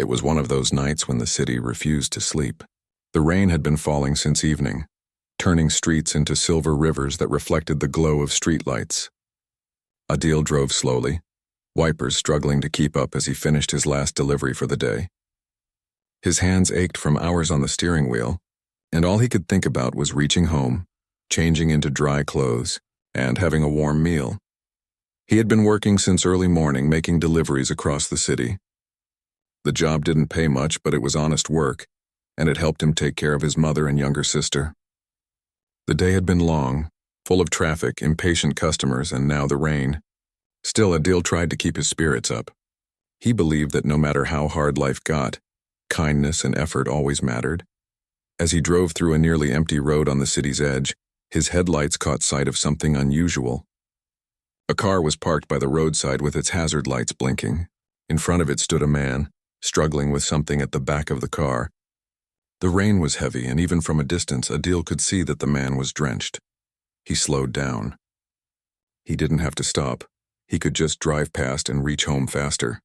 It was one of those nights when the city refused to sleep. The rain had been falling since evening, turning streets into silver rivers that reflected the glow of streetlights. Adil drove slowly, wipers struggling to keep up as he finished his last delivery for the day. His hands ached from hours on the steering wheel, and all he could think about was reaching home, changing into dry clothes, and having a warm meal. He had been working since early morning, making deliveries across the city. The job didn't pay much, but it was honest work, and it helped him take care of his mother and younger sister. The day had been long, full of traffic, impatient customers, and now the rain. Still, Adil tried to keep his spirits up. He believed that no matter how hard life got, kindness and effort always mattered. As he drove through a nearly empty road on the city's edge, his headlights caught sight of something unusual. A car was parked by the roadside with its hazard lights blinking. In front of it stood a man, struggling with something at the back of the car. The rain was heavy, and even from a distance, Adil could see that the man was drenched. He slowed down. He didn't have to stop. He could just drive past and reach home faster.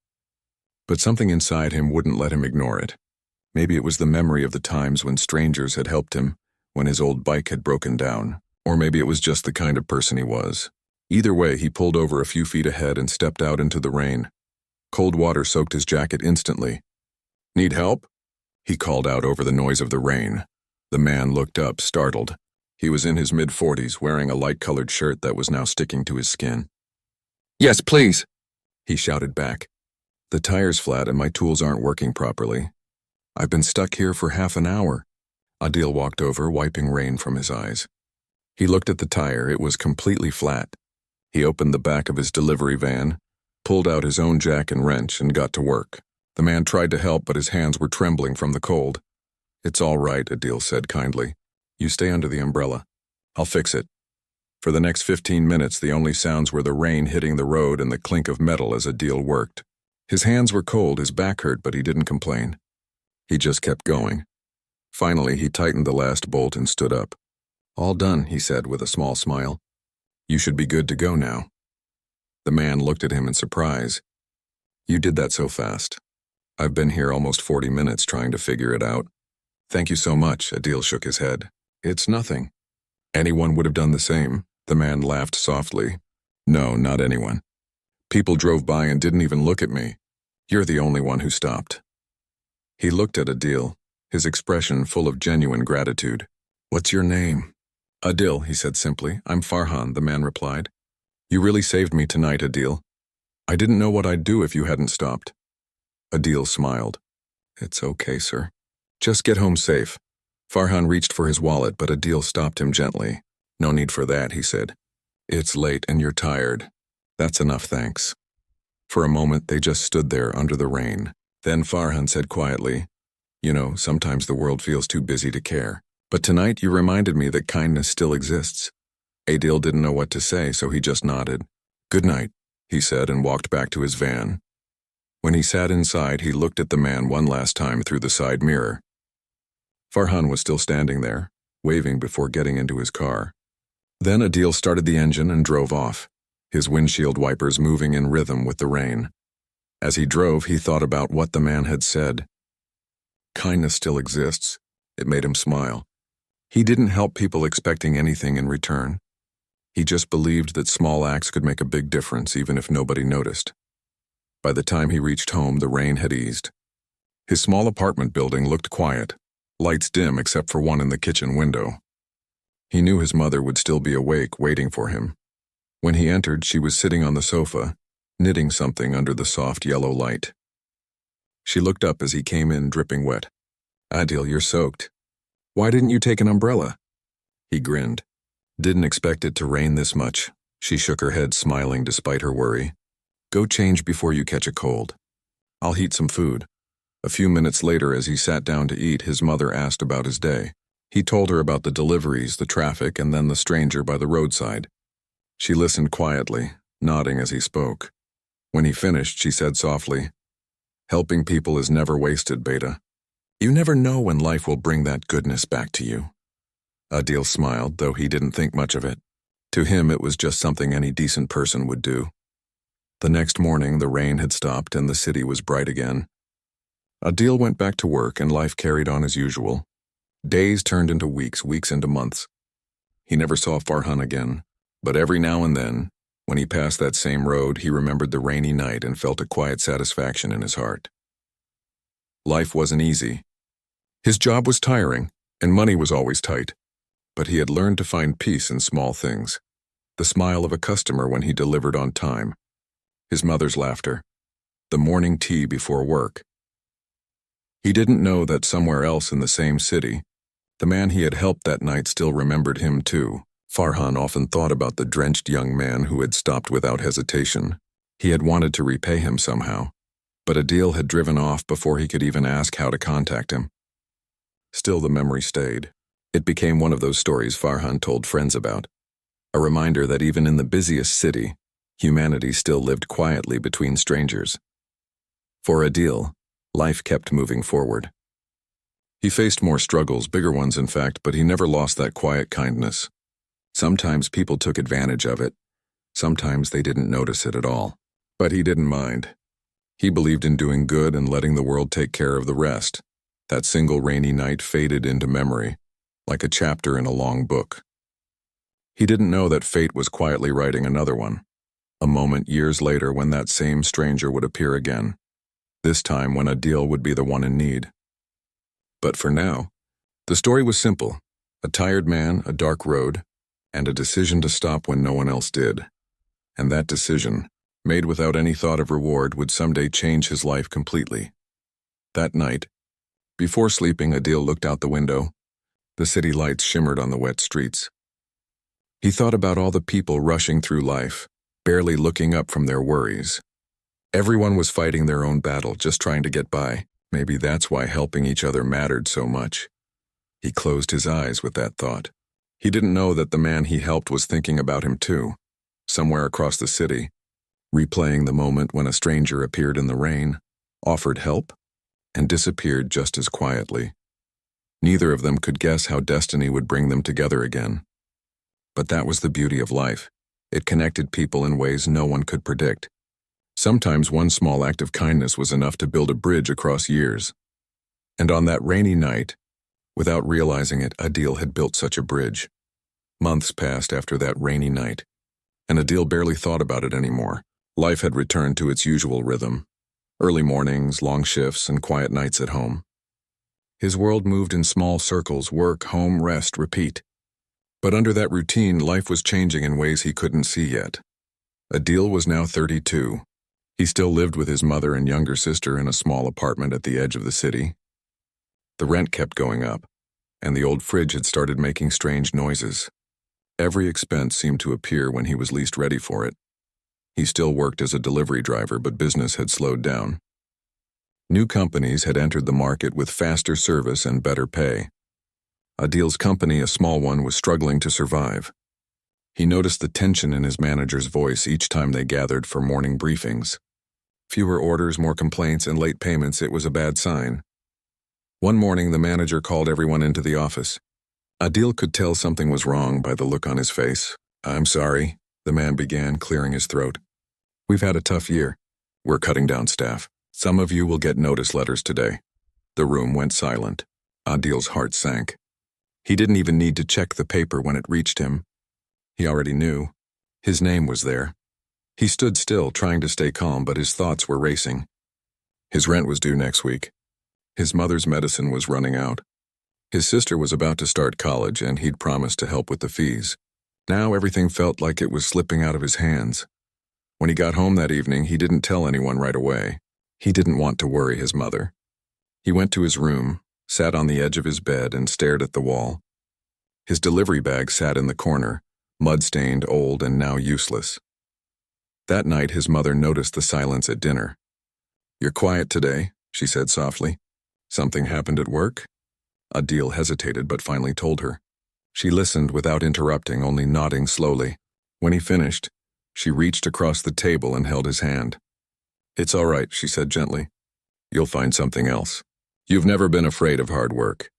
But something inside him wouldn't let him ignore it. Maybe it was the memory of the times when strangers had helped him, when his old bike had broken down, or maybe it was just the kind of person he was. Either way, he pulled over a few feet ahead and stepped out into the rain. Cold water soaked his jacket instantly. "Need help?" he called out over the noise of the rain. The man looked up, startled. He was in his mid-40s, wearing a light-colored shirt that was now sticking to his skin. "Yes, please," he shouted back. "The tire's flat and my tools aren't working properly. I've been stuck here for half an hour." Adil walked over, wiping rain from his eyes. He looked at the tire. It was completely flat. He opened the back of his delivery van, pulled out his own jack and wrench, and got to work. The man tried to help, but his hands were trembling from the cold. "It's all right," Adil said kindly. "You stay under the umbrella. I'll fix it." For the next 15 minutes, the only sounds were the rain hitting the road and the clink of metal as Adil worked. His hands were cold, his back hurt, but he didn't complain. He just kept going. Finally, he tightened the last bolt and stood up. "All done," he said with a small smile. "You should be good to go now." The man looked at him in surprise. "You did that so fast. I've been here almost 40 minutes trying to figure it out." "Thank you so much," Adil shook his head. "It's nothing. Anyone would have done the same." The man laughed softly. "No, not anyone. People drove by and didn't even look at me. You're the only one who stopped." He looked at Adil, his expression full of genuine gratitude. "What's your name?" "Adil," he said simply. "I'm Farhan," the man replied. "You really saved me tonight, Adil. I didn't know what I'd do if you hadn't stopped." Adil smiled. "It's okay, sir. Just get home safe." Farhan reached for his wallet, but Adil stopped him gently. "No need for that," he said. "It's late and you're tired. That's enough, thanks." For a moment, they just stood there under the rain. Then Farhan said quietly, "You know, sometimes the world feels too busy to care. But tonight you reminded me that kindness still exists." Adil didn't know what to say, so he just nodded. "Good night," he said, and walked back to his van. When he sat inside, he looked at the man one last time through the side mirror. Farhan was still standing there, waving before getting into his car. Then Adil started the engine and drove off, his windshield wipers moving in rhythm with the rain. As he drove, he thought about what the man had said. Kindness still exists. It made him smile. He didn't help people expecting anything in return. He just believed that small acts could make a big difference even if nobody noticed. By the time he reached home, the rain had eased. His small apartment building looked quiet, lights dim except for one in the kitchen window. He knew his mother would still be awake, waiting for him. When he entered, she was sitting on the sofa, knitting something under the soft yellow light. She looked up as he came in, dripping wet. "Adil, you're soaked. Why didn't you take an umbrella?" He grinned. "Didn't expect it to rain this much." She shook her head, smiling despite her worry. "Go change before you catch a cold. I'll heat some food." A few minutes later, as he sat down to eat, his mother asked about his day. He told her about the deliveries, the traffic, and then the stranger by the roadside. She listened quietly, nodding as he spoke. When he finished, she said softly, "Helping people is never wasted, Beta. You never know when life will bring that goodness back to you." Adil smiled, though he didn't think much of it. To him, it was just something any decent person would do. The next morning, the rain had stopped and the city was bright again. Adil went back to work and life carried on as usual. Days turned into weeks, weeks into months. He never saw Farhan again, but every now and then, when he passed that same road, he remembered the rainy night and felt a quiet satisfaction in his heart. Life wasn't easy. His job was tiring, and money was always tight. But he had learned to find peace in small things. The smile of a customer when he delivered on time. His mother's laughter. The morning tea before work. He didn't know that somewhere else in the same city, the man he had helped that night still remembered him too. Farhan often thought about the drenched young man who had stopped without hesitation. He had wanted to repay him somehow, but Adil had driven off before he could even ask how to contact him. Still, the memory stayed. It became one of those stories Farhan told friends about. A reminder that even in the busiest city, humanity still lived quietly between strangers. For Adil, life kept moving forward. He faced more struggles, bigger ones in fact, but he never lost that quiet kindness. Sometimes people took advantage of it. Sometimes they didn't notice it at all. But he didn't mind. He believed in doing good and letting the world take care of the rest. That single rainy night faded into memory, like a chapter in a long book. He didn't know that fate was quietly writing another one. A moment years later when that same stranger would appear again. This time when Adil would be the one in need. But for now, the story was simple. A tired man, a dark road, and a decision to stop when no one else did. And that decision, made without any thought of reward, would someday change his life completely. That night, before sleeping, Adil looked out the window. The city lights shimmered on the wet streets. He thought about all the people rushing through life, barely looking up from their worries. Everyone was fighting their own battle, just trying to get by. Maybe that's why helping each other mattered so much. He closed his eyes with that thought. He didn't know that the man he helped was thinking about him too, somewhere across the city, replaying the moment when a stranger appeared in the rain, offered help, and disappeared just as quietly. Neither of them could guess how destiny would bring them together again. But that was the beauty of life. It connected people in ways no one could predict. Sometimes one small act of kindness was enough to build a bridge across years. And on that rainy night, without realizing it, Adil had built such a bridge. Months passed after that rainy night, and Adil barely thought about it anymore. Life had returned to its usual rhythm. Early mornings, long shifts, and quiet nights at home. His world moved in small circles: work, home, rest, repeat. But under that routine, life was changing in ways he couldn't see yet. Adil was now 32. He still lived with his mother and younger sister in a small apartment at the edge of the city. The rent kept going up, and the old fridge had started making strange noises. Every expense seemed to appear when he was least ready for it. He still worked as a delivery driver, but business had slowed down. New companies had entered the market with faster service and better pay. Adil's company, a small one, was struggling to survive. He noticed the tension in his manager's voice each time they gathered for morning briefings. Fewer orders, more complaints, and late payments. It was a bad sign. One morning, the manager called everyone into the office. Adil could tell something was wrong by the look on his face. "I'm sorry," the man began, clearing his throat. "We've had a tough year. We're cutting down staff. Some of you will get notice letters today." The room went silent. Adil's heart sank. He didn't even need to check the paper when it reached him. He already knew. His name was there. He stood still, trying to stay calm, but his thoughts were racing. His rent was due next week. His mother's medicine was running out. His sister was about to start college, and he'd promised to help with the fees. Now everything felt like it was slipping out of his hands. When he got home that evening, he didn't tell anyone right away. He didn't want to worry his mother. He went to his room, sat on the edge of his bed, and stared at the wall. His delivery bag sat in the corner, mud-stained, old, and now useless. That night, his mother noticed the silence at dinner. "You're quiet today," she said softly. "Something happened at work?" Adil hesitated, but finally told her. She listened without interrupting, only nodding slowly. When he finished, she reached across the table and held his hand. "It's all right," she said gently. "You'll find something else. You've never been afraid of hard work."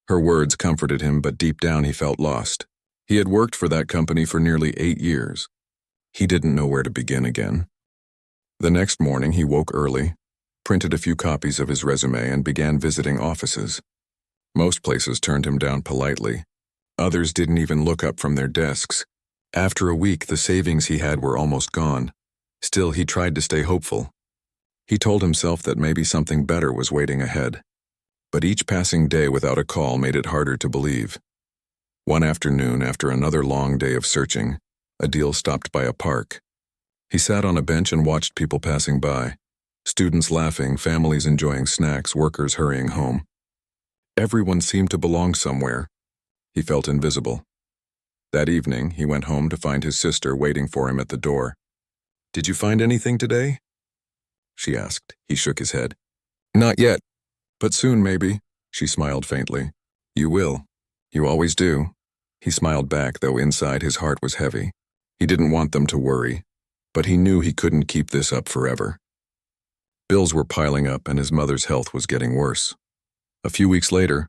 Her words comforted him, but deep down he felt lost. He had worked for that company for nearly 8 years. He didn't know where to begin again. The next morning he woke early. printed a few copies of his resume, and began visiting offices. Most places turned him down politely. Others didn't even look up from their desks. After a week, the savings he had were almost gone. Still, he tried to stay hopeful. He told himself that maybe something better was waiting ahead. But each passing day without a call made it harder to believe. One afternoon, after another long day of searching, Adil stopped by a park. He sat on a bench and watched people passing by. Students laughing, families enjoying snacks, workers hurrying home. Everyone seemed to belong somewhere. He felt invisible. That evening, he went home to find his sister waiting for him at the door. "Did you find anything today?" she asked. He shook his head. "Not yet, but soon maybe," she smiled faintly. "You will. You always do." He smiled back, though inside his heart was heavy. He didn't want them to worry, but he knew he couldn't keep this up forever. Bills were piling up and his mother's health was getting worse. A few weeks later,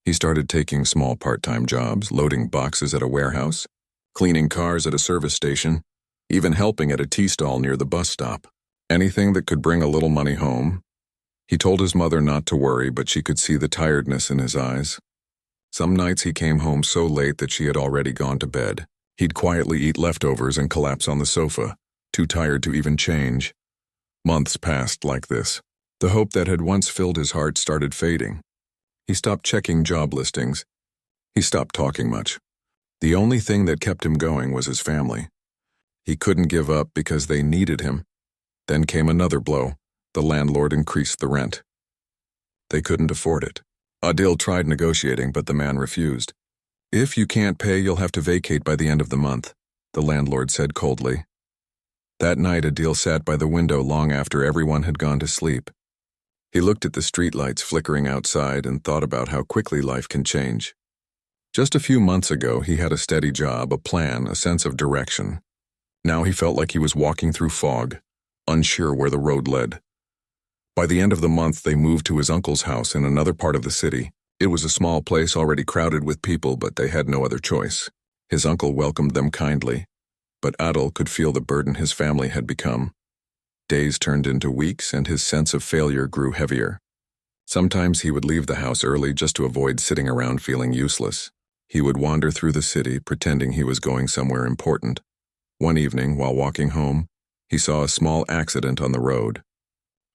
he started taking small part-time jobs, loading boxes at a warehouse, cleaning cars at a service station, even helping at a tea stall near the bus stop. Anything that could bring a little money home. He told his mother not to worry, but she could see the tiredness in his eyes. Some nights he came home so late that she had already gone to bed. He'd quietly eat leftovers and collapse on the sofa, too tired to even change. Months passed like this. The hope that had once filled his heart started fading. He stopped checking job listings. He stopped talking much. The only thing that kept him going was his family. He couldn't give up because they needed him. Then came another blow. The landlord increased the rent. They couldn't afford it. Adil tried negotiating, but the man refused. "If you can't pay, you'll have to vacate by the end of the month," the landlord said coldly. That night, Adil sat by the window long after everyone had gone to sleep. He looked at the streetlights flickering outside and thought about how quickly life can change. Just a few months ago, he had a steady job, a plan, a sense of direction. Now he felt like he was walking through fog, unsure where the road led. By the end of the month, they moved to his uncle's house in another part of the city. It was a small place already crowded with people, but they had no other choice. His uncle welcomed them kindly, but Adil could feel the burden his family had become. Days turned into weeks, and his sense of failure grew heavier. Sometimes he would leave the house early just to avoid sitting around feeling useless. He would wander through the city, pretending he was going somewhere important. One evening, while walking home, he saw a small accident on the road.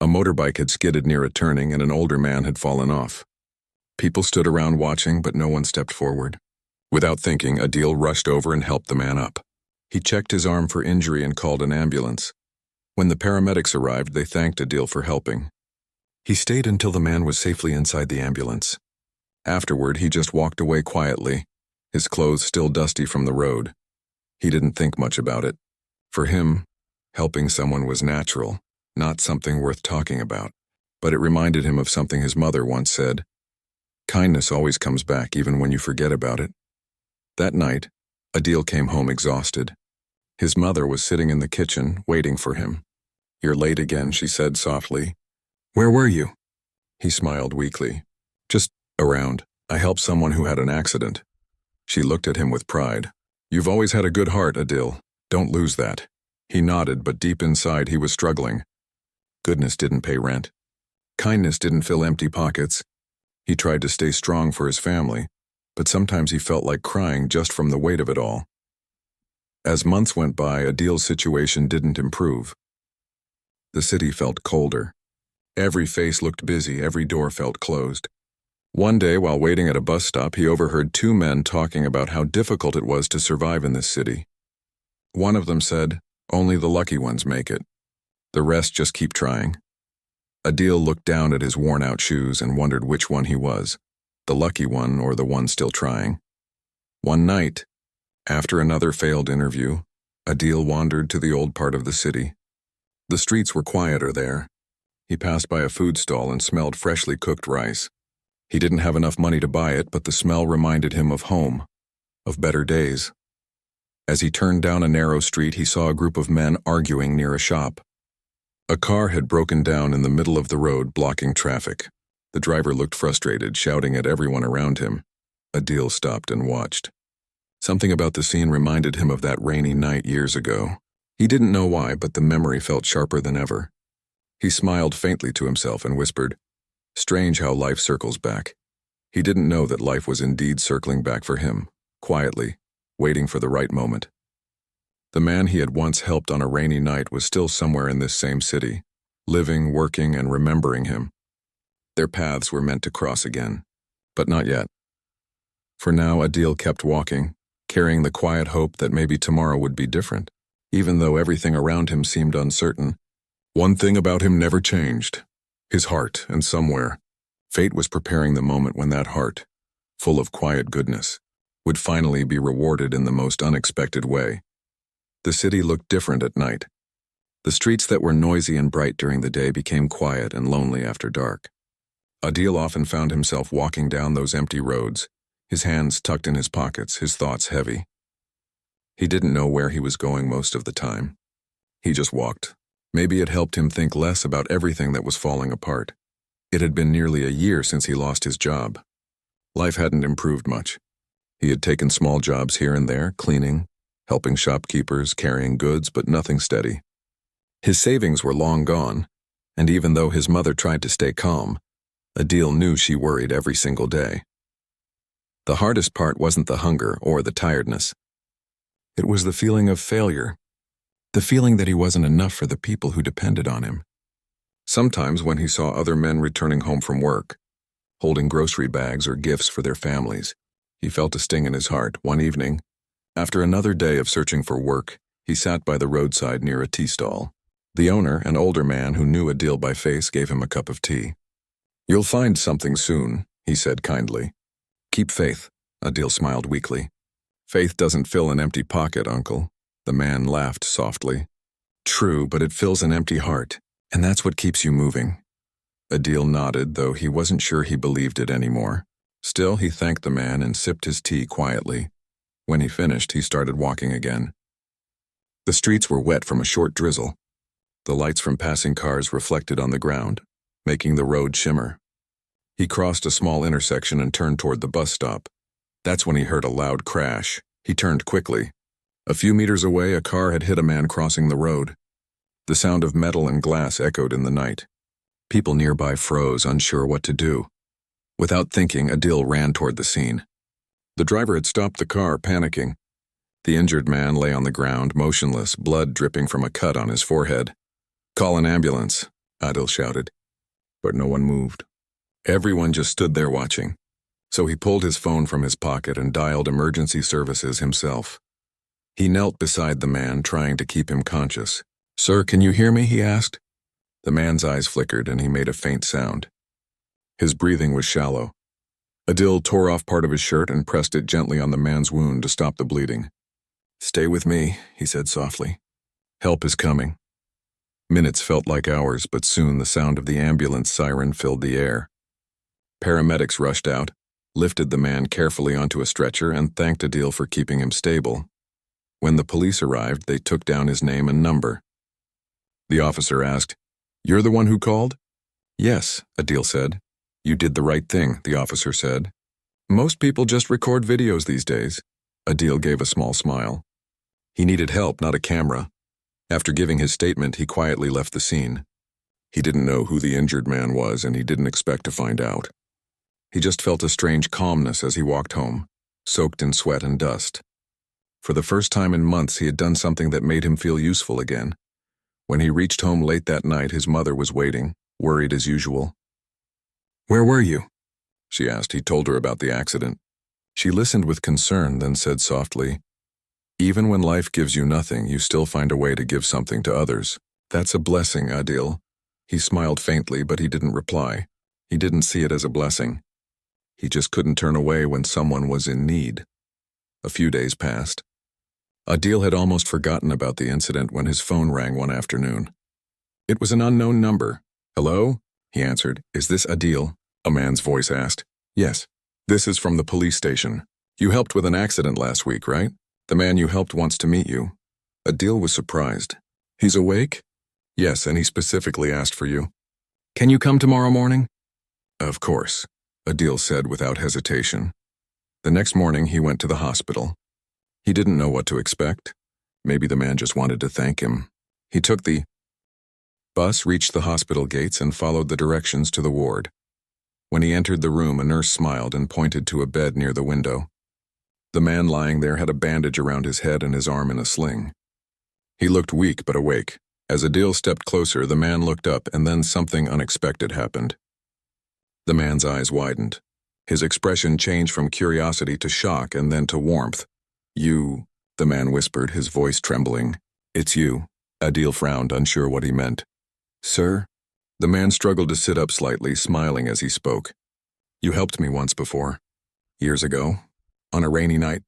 A motorbike had skidded near a turning and an older man had fallen off. People stood around watching, but no one stepped forward. Without thinking, Adil rushed over and helped the man up. He checked his arm for injury and called an ambulance. When the paramedics arrived, they thanked Adil for helping. He stayed until the man was safely inside the ambulance. Afterward, he just walked away quietly, his clothes still dusty from the road. He didn't think much about it. For him, helping someone was natural, not something worth talking about. But it reminded him of something his mother once said: "Kindness always comes back even when you forget about it." That night, Adil came home exhausted. His mother was sitting in the kitchen, waiting for him. "You're late again," she said softly. "Where were you?" He smiled weakly. "Just around. I helped someone who had an accident." She looked at him with pride. "You've always had a good heart, Adil. Don't lose that." He nodded, but deep inside he was struggling. Goodness didn't pay rent. Kindness didn't fill empty pockets. He tried to stay strong for his family, but sometimes he felt like crying just from the weight of it all. As months went by, Adil's situation didn't improve. The city felt colder. Every face looked busy, every door felt closed. One day, while waiting at a bus stop, he overheard two men talking about how difficult it was to survive in this city. One of them said, "Only the lucky ones make it. The rest just keep trying." Adil looked down at his worn-out shoes and wondered which one he was, the lucky one or the one still trying. One night, after another failed interview, Adil wandered to the old part of the city. The streets were quieter there. He passed by a food stall and smelled freshly cooked rice. He didn't have enough money to buy it, but the smell reminded him of home, of better days. As he turned down a narrow street, he saw a group of men arguing near a shop. A car had broken down in the middle of the road, blocking traffic. The driver looked frustrated, shouting at everyone around him. Adil stopped and watched. Something about the scene reminded him of that rainy night years ago. He didn't know why, but the memory felt sharper than ever. He smiled faintly to himself and whispered, "Strange how life circles back." He didn't know that life was indeed circling back for him, quietly, waiting for the right moment. The man he had once helped on a rainy night was still somewhere in this same city, living, working, and remembering him. Their paths were meant to cross again, but not yet. For now, Adil kept walking, carrying the quiet hope that maybe tomorrow would be different, even though everything around him seemed uncertain. One thing about him never changed: his heart, and somewhere, fate was preparing the moment when that heart, full of quiet goodness, would finally be rewarded in the most unexpected way. The city looked different at night. The streets that were noisy and bright during the day became quiet and lonely after dark. Adil often found himself walking down those empty roads, his hands tucked in his pockets, his thoughts heavy. He didn't know where he was going most of the time. He just walked. Maybe it helped him think less about everything that was falling apart. It had been nearly a year since he lost his job. Life hadn't improved much. He had taken small jobs here and there, cleaning, helping shopkeepers, carrying goods, but nothing steady. His savings were long gone, and even though his mother tried to stay calm, Adil knew she worried every single day. The hardest part wasn't the hunger or the tiredness. It was the feeling of failure, the feeling that he wasn't enough for the people who depended on him. Sometimes when he saw other men returning home from work, holding grocery bags or gifts for their families, he felt a sting in his heart. One evening, after another day of searching for work, he sat by the roadside near a tea stall. The owner, an older man who knew Adil by face, gave him a cup of tea. "You'll find something soon," he said kindly. "Keep faith," Adil smiled weakly. "Faith doesn't fill an empty pocket, uncle." The man laughed softly. "True, but it fills an empty heart, and that's what keeps you moving." Adil nodded, though he wasn't sure he believed it anymore. Still, he thanked the man and sipped his tea quietly. When he finished, he started walking again. The streets were wet from a short drizzle. The lights from passing cars reflected on the ground, making the road shimmer. He crossed a small intersection and turned toward the bus stop. That's when he heard a loud crash. He turned quickly. A few meters away, a car had hit a man crossing the road. The sound of metal and glass echoed in the night. People nearby froze, unsure what to do. Without thinking, Adil ran toward the scene. The driver had stopped the car, panicking. The injured man lay on the ground, motionless, blood dripping from a cut on his forehead. "Call an ambulance," Adil shouted. But no one moved. Everyone just stood there watching. So he pulled his phone from his pocket and dialed emergency services himself. He knelt beside the man, trying to keep him conscious. "Sir, can you hear me?" he asked. The man's eyes flickered and he made a faint sound. His breathing was shallow. Adil tore off part of his shirt and pressed it gently on the man's wound to stop the bleeding. "Stay with me," he said softly. "Help is coming." Minutes felt like hours, but soon the sound of the ambulance siren filled the air. Paramedics rushed out, lifted the man carefully onto a stretcher, and thanked Adil for keeping him stable. When the police arrived, they took down his name and number. The officer asked, "You're the one who called?" "Yes," Adil said. "You did the right thing," the officer said. "Most people just record videos these days." Adil gave a small smile. He needed help, not a camera. After giving his statement, he quietly left the scene. He didn't know who the injured man was, and he didn't expect to find out. He just felt a strange calmness as he walked home, soaked in sweat and dust. For the first time in months, he had done something that made him feel useful again. When he reached home late that night, his mother was waiting, worried as usual. "Where were you?" she asked. He told her about the accident. She listened with concern, then said softly, "Even when life gives you nothing, you still find a way to give something to others. That's a blessing, Adil." He smiled faintly, but he didn't reply. He didn't see it as a blessing. He just couldn't turn away when someone was in need. A few days passed. Adil had almost forgotten about the incident when his phone rang one afternoon. It was an unknown number. "Hello?" he answered. "Is this Adil?" A man's voice asked. "Yes. This is from the police station. You helped with an accident last week, right? The man you helped wants to meet you." Adil was surprised. "He's awake?" "Yes, and he specifically asked for you." "Can you come tomorrow morning?" "Of course," Adil said without hesitation. The next morning he went to the hospital. He didn't know what to expect. Maybe the man just wanted to thank him. He took the Bus reached the hospital gates and followed the directions to the ward. When he entered the room, a nurse smiled and pointed to a bed near the window. The man lying there had a bandage around his head and his arm in a sling. He looked weak but awake. As Adil stepped closer, the man looked up, and then something unexpected happened. The man's eyes widened. His expression changed from curiosity to shock and then to warmth. "You," the man whispered, his voice trembling. "It's you." Adil frowned, unsure what he meant. "Sir?" The man struggled to sit up slightly, smiling as he spoke. "You helped me once before. Years ago. On a rainy night.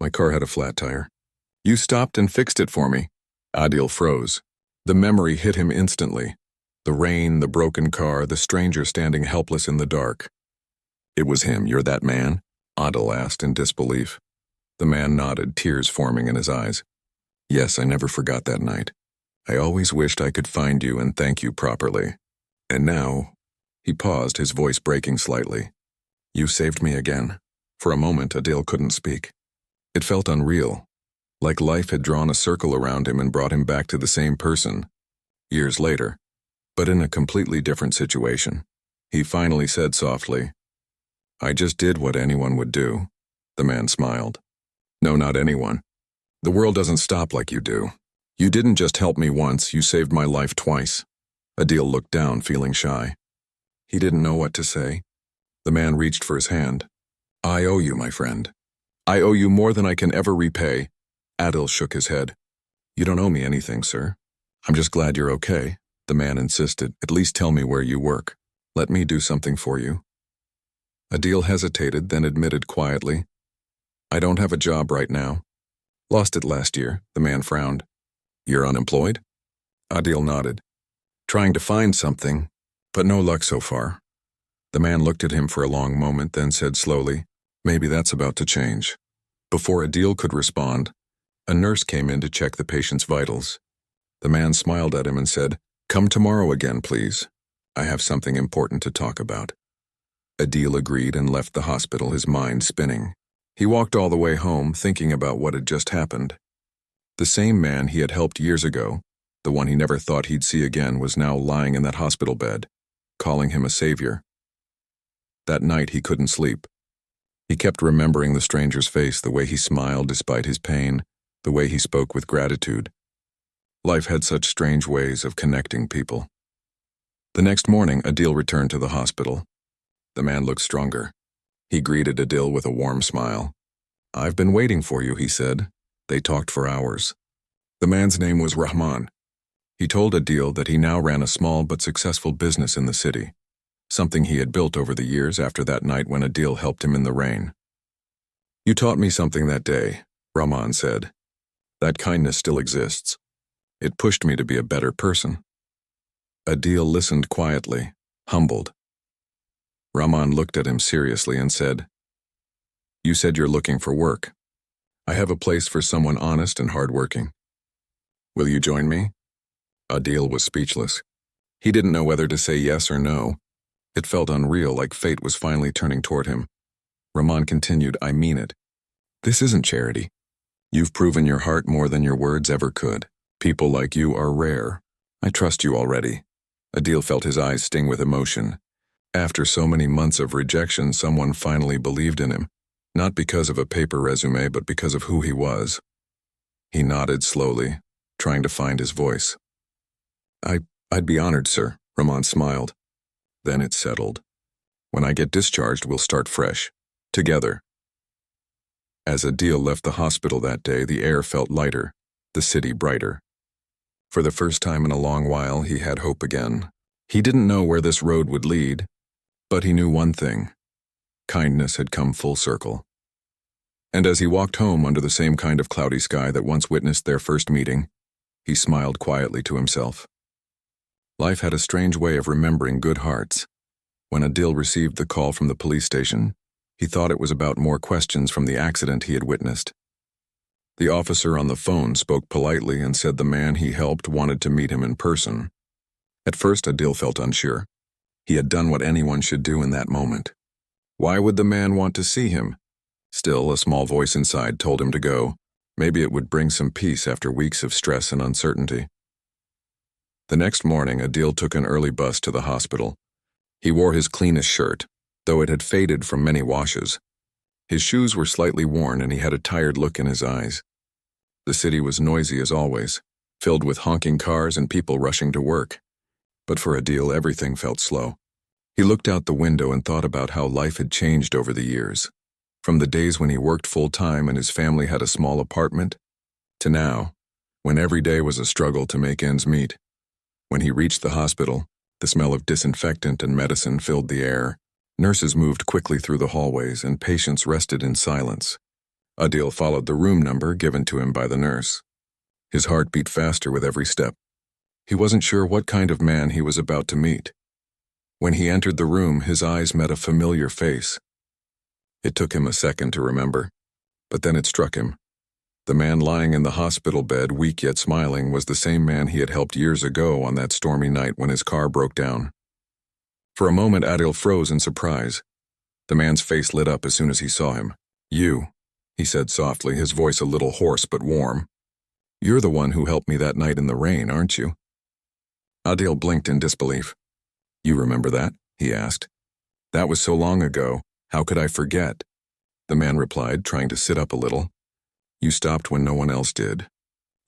My car had a flat tire. You stopped and fixed it for me." Adil froze. The memory hit him instantly. The rain, the broken car, the stranger standing helpless in the dark. "It was him. You're that man?" Adil asked in disbelief. The man nodded, tears forming in his eyes. "Yes, I never forgot that night. I always wished I could find you and thank you properly. And now," he paused, his voice breaking slightly. "You saved me again." For a moment, Adil couldn't speak. It felt unreal, like life had drawn a circle around him and brought him back to the same person. Years later, but in a completely different situation. He finally said softly, "I just did what anyone would do." The man smiled. "No, not anyone. The world doesn't stop like you do. You didn't just help me once, you saved my life twice." Adil looked down, feeling shy. He didn't know what to say. The man reached for his hand. "I owe you, my friend. I owe you more than I can ever repay." Adil shook his head. "You don't owe me anything, sir. I'm just glad you're okay." The man insisted. "At least tell me where you work. Let me do something for you." Adil hesitated, then admitted quietly, "I don't have a job right now. Lost it last year." The man frowned. "You're unemployed?" Adil nodded. "Trying to find something, but no luck so far." The man looked at him for a long moment, then said slowly, "Maybe that's about to change." Before Adil could respond, a nurse came in to check the patient's vitals. The man smiled at him and said, "Come tomorrow again, please. I have something important to talk about." Adil agreed and left the hospital, his mind spinning. He walked all the way home, thinking about what had just happened. The same man he had helped years ago, the one he never thought he'd see again, was now lying in that hospital bed, calling him a savior. That night he couldn't sleep. He kept remembering the stranger's face, the way he smiled despite his pain, the way he spoke with gratitude. Life had such strange ways of connecting people. The next morning, Adil returned to the hospital. The man looked stronger. He greeted Adil with a warm smile. "I've been waiting for you," he said. They talked for hours. The man's name was Rahman. He told Adil that he now ran a small but successful business in the city, something he had built over the years after that night when Adil helped him in the rain. "You taught me something that day," Rahman said. "That kindness still exists. It pushed me to be a better person." Adil listened quietly, humbled. Rahman looked at him seriously and said, "You said you're looking for work. I have a place for someone honest and hardworking. Will you join me?" Adil was speechless. He didn't know whether to say yes or no. It felt unreal, like fate was finally turning toward him. Rahman continued, "I mean it. This isn't charity. You've proven your heart more than your words ever could. People like you are rare. I trust you already." Adil felt his eyes sting with emotion. After so many months of rejection, someone finally believed in him, not because of a paper resume, but because of who he was. He nodded slowly, trying to find his voice. I'd be honored, sir," Rahman smiled. Then it settled. "When I get discharged, we'll start fresh. Together." As Adil left the hospital that day, the air felt lighter, the city brighter. For the first time in a long while, he had hope again. He didn't know where this road would lead, but he knew one thing. Kindness had come full circle. And as he walked home under the same kind of cloudy sky that once witnessed their first meeting, he smiled quietly to himself. Life had a strange way of remembering good hearts. When Adil received the call from the police station, he thought it was about more questions from the accident he had witnessed. The officer on the phone spoke politely and said the man he helped wanted to meet him in person. At first, Adil felt unsure. He had done what anyone should do in that moment. Why would the man want to see him? Still, a small voice inside told him to go. Maybe it would bring some peace after weeks of stress and uncertainty. The next morning, Adil took an early bus to the hospital. He wore his cleanest shirt, though it had faded from many washes. His shoes were slightly worn and he had a tired look in his eyes. The city was noisy as always, filled with honking cars and people rushing to work. But for Adil, everything felt slow. He looked out the window and thought about how life had changed over the years. From the days when he worked full-time and his family had a small apartment, to now, when every day was a struggle to make ends meet. When he reached the hospital, the smell of disinfectant and medicine filled the air. Nurses moved quickly through the hallways and patients rested in silence. Adil followed the room number given to him by the nurse. His heart beat faster with every step. He wasn't sure what kind of man he was about to meet. When he entered the room, his eyes met a familiar face. It took him a second to remember, but then it struck him. The man lying in the hospital bed, weak yet smiling, was the same man he had helped years ago on that stormy night when his car broke down. For a moment, Adil froze in surprise. The man's face lit up as soon as he saw him. "You," he said softly, his voice a little hoarse but warm. "You're the one who helped me that night in the rain, aren't you?" Adil blinked in disbelief. "You remember that?" he asked. "That was so long ago, how could I forget?" The man replied, trying to sit up a little. "You stopped when no one else did.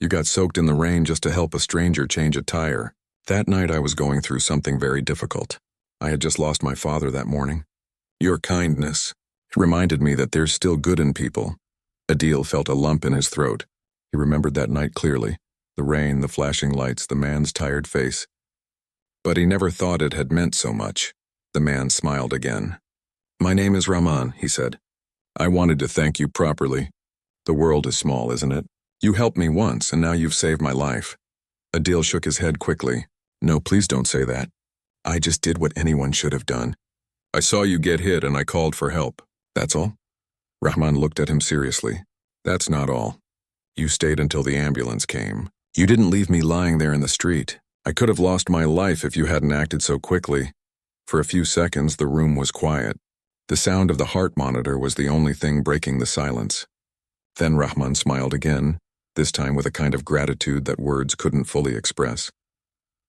You got soaked in the rain just to help a stranger change a tire. That night I was going through something very difficult. I had just lost my father that morning. Your kindness, it reminded me that there's still good in people." Adil felt a lump in his throat. He remembered that night clearly, the rain, the flashing lights, the man's tired face. But he never thought it had meant so much. The man smiled again. "My name is Rahman," he said. "I wanted to thank you properly. The world is small, isn't it? You helped me once, and now you've saved my life." Adil shook his head quickly. "No, please don't say that. I just did what anyone should have done. I saw you get hit and I called for help. That's all?" Rahman looked at him seriously. "That's not all. You stayed until the ambulance came. You didn't leave me lying there in the street. I could have lost my life if you hadn't acted so quickly." For a few seconds, the room was quiet. The sound of the heart monitor was the only thing breaking the silence. Then Rahman smiled again, this time with a kind of gratitude that words couldn't fully express.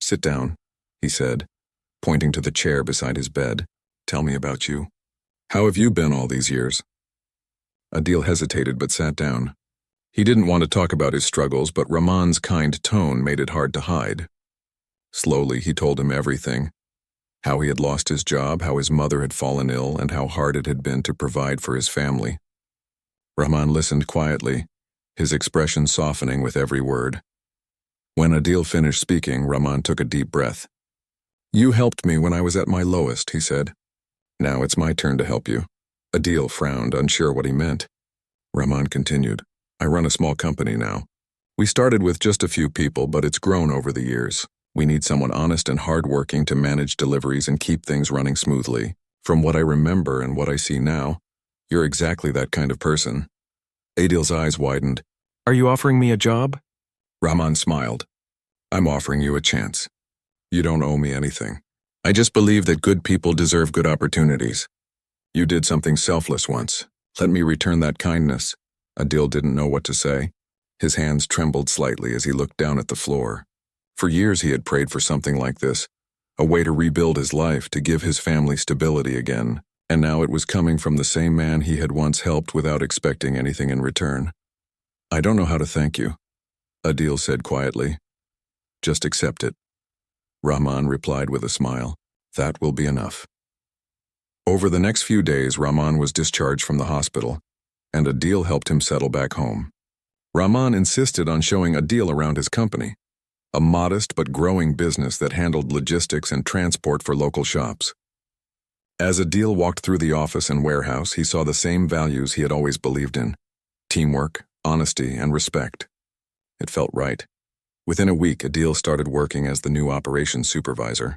"Sit down," he said, pointing to the chair beside his bed. "Tell me about you. How have you been all these years?" Adil hesitated but sat down. He didn't want to talk about his struggles, but Rahman's kind tone made it hard to hide. Slowly, he told him everything. How he had lost his job, how his mother had fallen ill, and how hard it had been to provide for his family. Rahman listened quietly, his expression softening with every word. When Adil finished speaking, Rahman took a deep breath. "You helped me when I was at my lowest," he said. "Now it's my turn to help you." Adil frowned, unsure what he meant. Rahman continued, "I run a small company now. We started with just a few people, but it's grown over the years. We need someone honest and hardworking to manage deliveries and keep things running smoothly. From what I remember and what I see now, you're exactly that kind of person." Adil's eyes widened. "Are you offering me a job?" Rahman smiled. "I'm offering you a chance. You don't owe me anything. I just believe that good people deserve good opportunities. You did something selfless once. Let me return that kindness." Adil didn't know what to say. His hands trembled slightly as he looked down at the floor. For years he had prayed for something like this, a way to rebuild his life, to give his family stability again, and now it was coming from the same man he had once helped without expecting anything in return. "I don't know how to thank you," Adil said quietly. "Just accept it." Rahman replied with a smile. "That will be enough." Over the next few days, Rahman was discharged from the hospital, and Adil helped him settle back home. Rahman insisted on showing Adil around his company, a modest but growing business that handled logistics and transport for local shops. As Adil walked through the office and warehouse, he saw the same values he had always believed in: teamwork, honesty, and respect. It felt right. Within a week, Adil started working as the new operations supervisor.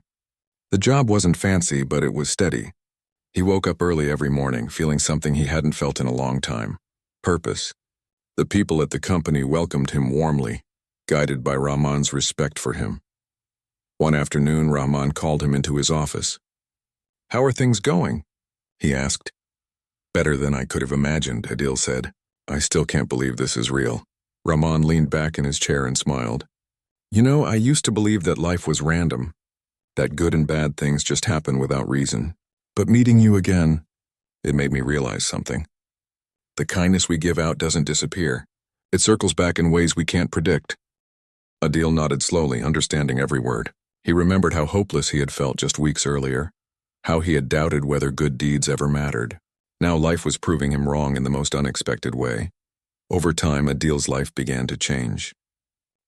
The job wasn't fancy, but it was steady. He woke up early every morning, feeling something he hadn't felt in a long time: purpose. The people at the company welcomed him warmly, guided by Rahman's respect for him. One afternoon, Rahman called him into his office. "How are things going?" he asked. "Better than I could have imagined," Adil said. "I still can't believe this is real." Rahman leaned back in his chair and smiled. You know, I used to believe that life was random, that good and bad things just happen without reason. But meeting you again, it made me realize something. The kindness we give out doesn't disappear. It circles back in ways we can't predict. Adil nodded slowly, understanding every word. He remembered how hopeless he had felt just weeks earlier, how he had doubted whether good deeds ever mattered. Now life was proving him wrong in the most unexpected way. Over time, Adil's life began to change.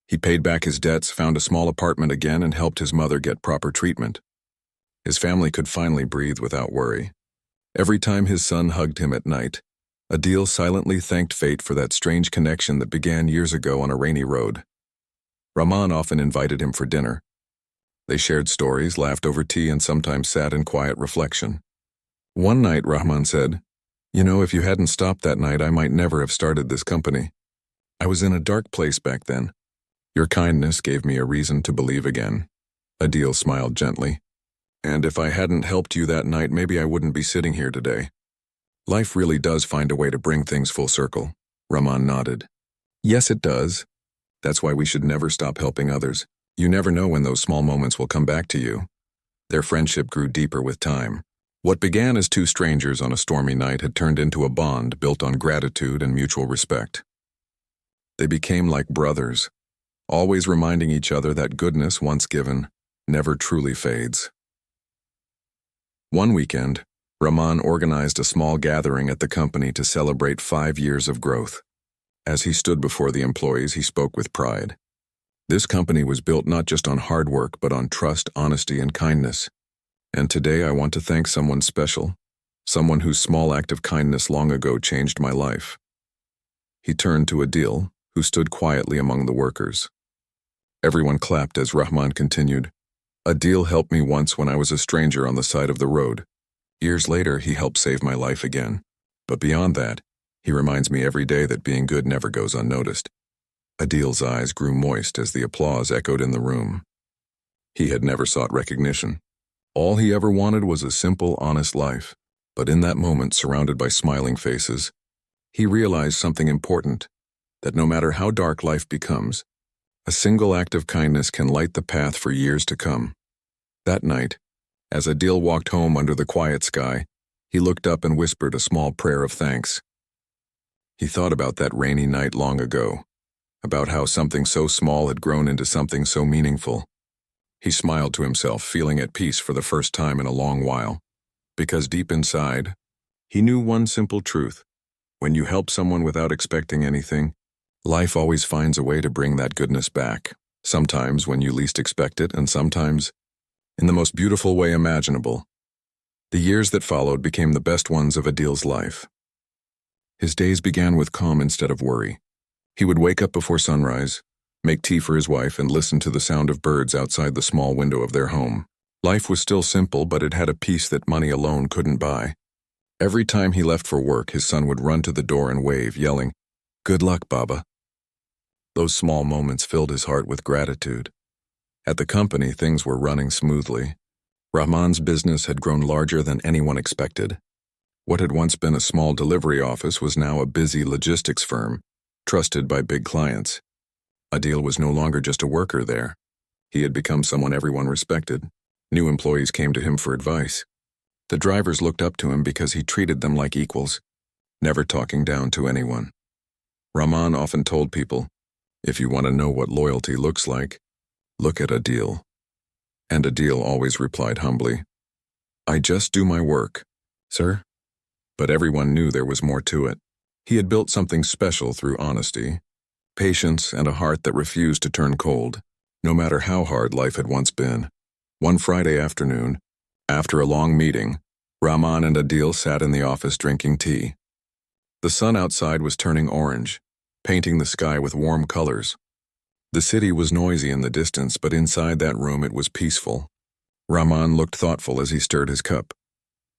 He paid back his debts, found a small apartment again, and helped his mother get proper treatment. His family could finally breathe without worry. Every time his son hugged him at night, Adil silently thanked fate for that strange connection that began years ago on a rainy road. Rahman often invited him for dinner. They shared stories, laughed over tea, and sometimes sat in quiet reflection. One night, Rahman said, "You know, if you hadn't stopped that night, I might never have started this company. I was in a dark place back then. Your kindness gave me a reason to believe again." Adil smiled gently. "And if I hadn't helped you that night, maybe I wouldn't be sitting here today." "Life really does find a way to bring things full circle," Rahman nodded. "Yes, it does. That's why we should never stop helping others. You never know when those small moments will come back to you." Their friendship grew deeper with time. What began as two strangers on a stormy night had turned into a bond built on gratitude and mutual respect. They became like brothers, always reminding each other that goodness, once given, never truly fades. One weekend, Rahman organized a small gathering at the company to celebrate 5 years of growth. As he stood before the employees, he spoke with pride. This company was built not just on hard work, but on trust, honesty, and kindness. And today I want to thank someone special, someone whose small act of kindness long ago changed my life. He turned to Adil, who stood quietly among the workers. Everyone clapped as Rahman continued. "Adil helped me once when I was a stranger on the side of the road. Years later, he helped save my life again. But beyond that, he reminds me every day that being good never goes unnoticed." Adil's eyes grew moist as the applause echoed in the room. He had never sought recognition. All he ever wanted was a simple, honest life. But in that moment, surrounded by smiling faces, he realized something important, that no matter how dark life becomes, a single act of kindness can light the path for years to come. That night, as Adil walked home under the quiet sky, he looked up and whispered a small prayer of thanks. He thought about that rainy night long ago, about how something so small had grown into something so meaningful. He smiled to himself, feeling at peace for the first time in a long while, because deep inside, he knew one simple truth. When you help someone without expecting anything, life always finds a way to bring that goodness back, sometimes when you least expect it, and sometimes in the most beautiful way imaginable. The years that followed became the best ones of Adil's life. His days began with calm instead of worry. He would wake up before sunrise, make tea for his wife, and listen to the sound of birds outside the small window of their home. Life was still simple, but it had a peace that money alone couldn't buy. Every time he left for work, his son would run to the door and wave, yelling, "Good luck, Baba." Those small moments filled his heart with gratitude. At the company, things were running smoothly. Rahman's business had grown larger than anyone expected. What had once been a small delivery office was now a busy logistics firm, trusted by big clients. Adil was no longer just a worker there. He had become someone everyone respected. New employees came to him for advice. The drivers looked up to him because he treated them like equals, never talking down to anyone. Rahman often told people, "If you want to know what loyalty looks like, look at Adil." And Adil always replied humbly, "I just do my work, sir." But everyone knew there was more to it. He had built something special through honesty, patience, and a heart that refused to turn cold, no matter how hard life had once been. One Friday afternoon, after a long meeting, Rahman and Adil sat in the office drinking tea. The sun outside was turning orange, painting the sky with warm colors. The city was noisy in the distance, but inside that room it was peaceful. Rahman looked thoughtful as he stirred his cup.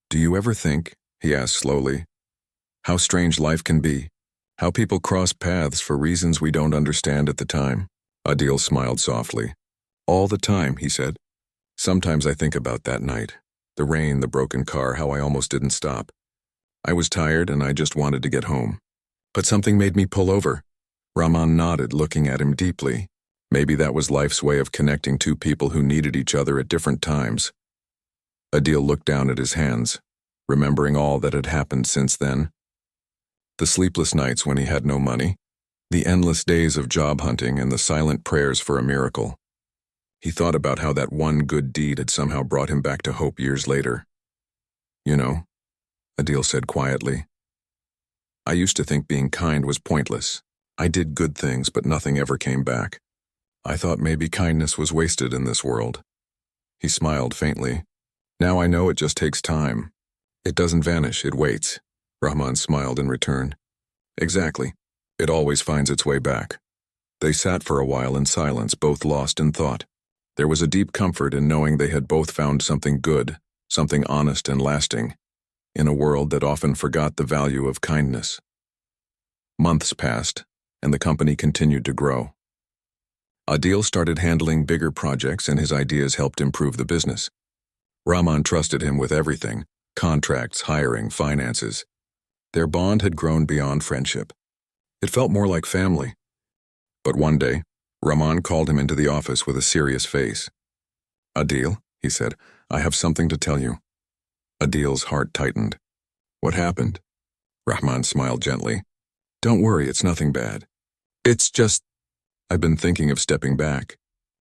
"Do you ever think," he asked slowly, "how strange life can be? How people cross paths for reasons we don't understand at the time?" Adil smiled softly. "All the time," he said. "Sometimes I think about that night. The rain, the broken car, how I almost didn't stop. I was tired and I just wanted to get home. But something made me pull over." Rahman nodded, looking at him deeply. Maybe that was life's way of connecting two people who needed each other at different times. Adil looked down at his hands, remembering all that had happened since then. The sleepless nights when he had no money, the endless days of job hunting, and the silent prayers for a miracle. He thought about how that one good deed had somehow brought him back to hope years later. You know, Adil said quietly, I used to think being kind was pointless. I did good things, but nothing ever came back. I thought maybe kindness was wasted in this world. He smiled faintly. Now I know it just takes time. It doesn't vanish, it waits. Rahman smiled in return. Exactly. It always finds its way back. They sat for a while in silence, both lost in thought. There was a deep comfort in knowing they had both found something good, something honest and lasting, in a world that often forgot the value of kindness. Months passed, and the company continued to grow. Adil started handling bigger projects, and his ideas helped improve the business. Rahman trusted him with everything: contracts, hiring, finances. Their bond had grown beyond friendship. It felt more like family. But one day, Rahman called him into the office with a serious face. Adil, he said, I have something to tell you. Adil's heart tightened. What happened? Rahman smiled gently. Don't worry, it's nothing bad. It's just, I've been thinking of stepping back,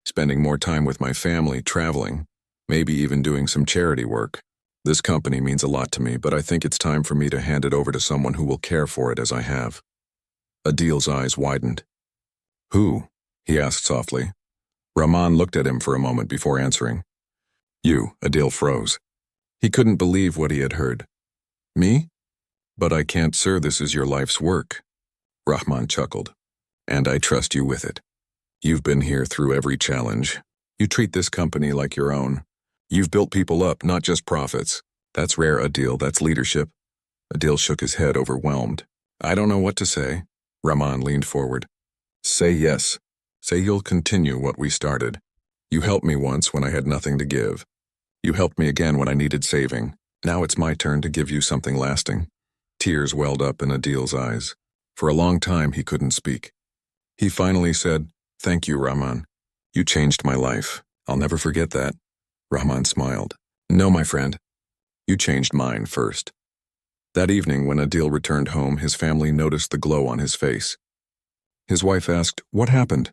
spending more time with my family, traveling, maybe even doing some charity work. This company means a lot to me, but I think it's time for me to hand it over to someone who will care for it as I have. Adil's eyes widened. Who? He asked softly. Rahman looked at him for a moment before answering. You, Adil froze. He couldn't believe what he had heard. Me? But I can't, sir, this is your life's work. Rahman chuckled. And I trust you with it. You've been here through every challenge. You treat this company like your own. You've built people up, not just profits. That's rare, Adil, that's leadership. Adil shook his head, overwhelmed. I don't know what to say. Rahman leaned forward. Say yes. Say you'll continue what we started. You helped me once when I had nothing to give. You helped me again when I needed saving. Now it's my turn to give you something lasting. Tears welled up in Adil's eyes. For a long time he couldn't speak. He finally said, Thank you, Rahman. You changed my life. I'll never forget that. Rahman smiled. No, my friend. You changed mine first. That evening, when Adil returned home, his family noticed the glow on his face. His wife asked, What happened?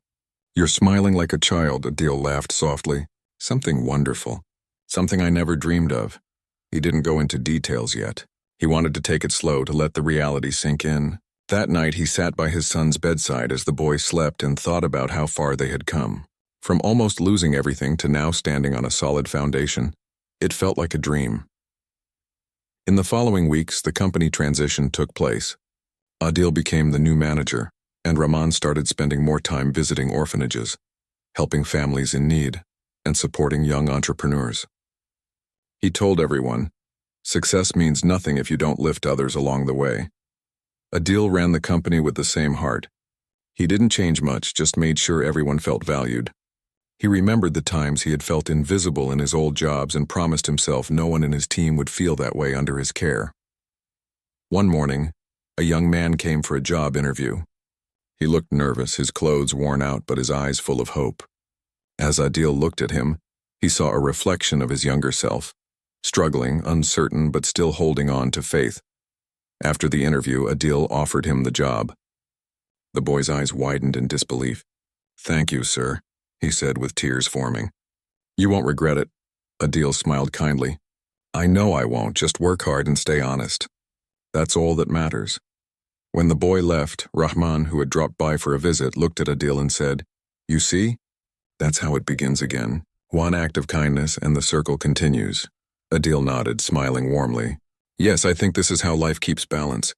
You're smiling like a child, Adil laughed softly. Something wonderful. Something I never dreamed of. He didn't go into details yet. He wanted to take it slow, to let the reality sink in. That night he sat by his son's bedside as the boy slept and thought about how far they had come. From almost losing everything to now standing on a solid foundation, it felt like a dream. In the following weeks, the company transition took place. Adil became the new manager, and Rahman started spending more time visiting orphanages, helping families in need, and supporting young entrepreneurs. He told everyone, success means nothing if you don't lift others along the way. Adil ran the company with the same heart. He didn't change much, just made sure everyone felt valued. He remembered the times he had felt invisible in his old jobs and promised himself no one in his team would feel that way under his care. One morning, a young man came for a job interview. He looked nervous, his clothes worn out, but his eyes full of hope. As Adil looked at him, he saw a reflection of his younger self, struggling, uncertain, but still holding on to faith. After the interview, Adil offered him the job. The boy's eyes widened in disbelief. Thank you, sir, he said with tears forming. You won't regret it. Adil smiled kindly. I know I won't, just work hard and stay honest. That's all that matters. When the boy left, Rahman, who had dropped by for a visit, looked at Adil and said, You see? That's how it begins again. One act of kindness and the circle continues. Adil nodded, smiling warmly. Yes, I think this is how life keeps balance.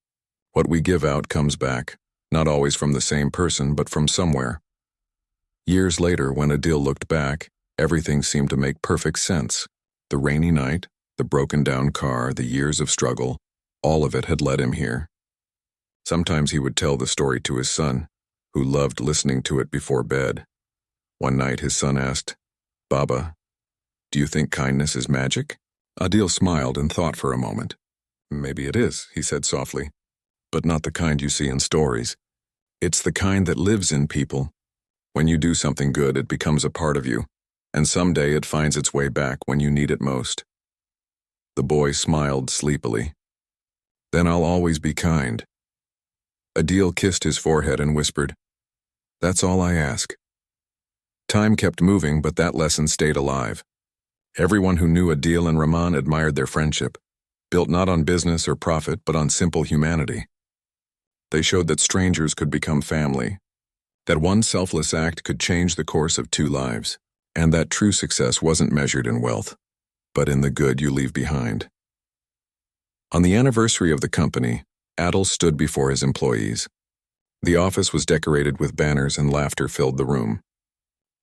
What we give out comes back, not always from the same person, but from somewhere. Years later, when Adil looked back, everything seemed to make perfect sense. The rainy night, the broken-down car, the years of struggle, all of it had led him here. Sometimes he would tell the story to his son, who loved listening to it before bed. One night his son asked, Baba, do you think kindness is magic? Adil smiled and thought for a moment. Maybe it is, he said softly, but not the kind you see in stories. It's the kind that lives in people. When you do something good, it becomes a part of you, and someday it finds its way back when you need it most. The boy smiled sleepily. Then I'll always be kind. Adil kissed his forehead and whispered, "That's all I ask." Time kept moving, but that lesson stayed alive. Everyone who knew Adil and Rahman admired their friendship, built not on business or profit, but on simple humanity. They showed that strangers could become family, that one selfless act could change the course of two lives, and that true success wasn't measured in wealth, but in the good you leave behind. On the anniversary of the company, Adil stood before his employees. The office was decorated with banners and laughter filled the room.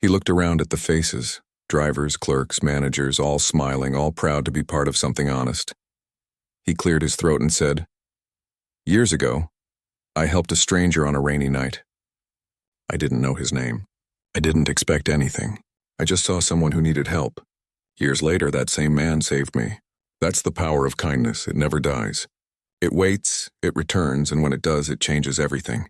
He looked around at the faces, drivers, clerks, managers, all smiling, all proud to be part of something honest. He cleared his throat and said, "Years ago, I helped a stranger on a rainy night. I didn't know his name. I didn't expect anything. I just saw someone who needed help. Years later, that same man saved me. That's the power of kindness. It never dies. It waits, it returns, and when it does, it changes everything."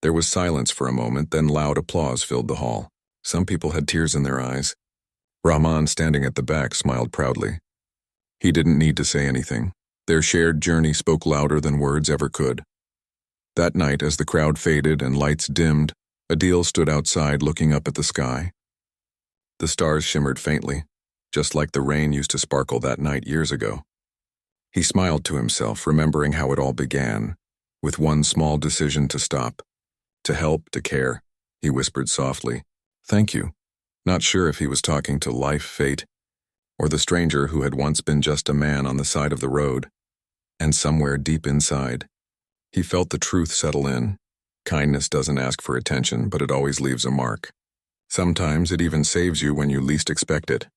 There was silence for a moment, then loud applause filled the hall. Some people had tears in their eyes. Rahman, standing at the back, smiled proudly. He didn't need to say anything. Their shared journey spoke louder than words ever could. That night, as the crowd faded and lights dimmed, Adil stood outside looking up at the sky. The stars shimmered faintly, just like the rain used to sparkle that night years ago. He smiled to himself, remembering how it all began, with one small decision to stop, to help, to care. He whispered softly, "Thank you," not sure if he was talking to life, fate, or the stranger who had once been just a man on the side of the road. And somewhere deep inside, he felt the truth settle in. Kindness doesn't ask for attention, but it always leaves a mark. Sometimes it even saves you when you least expect it.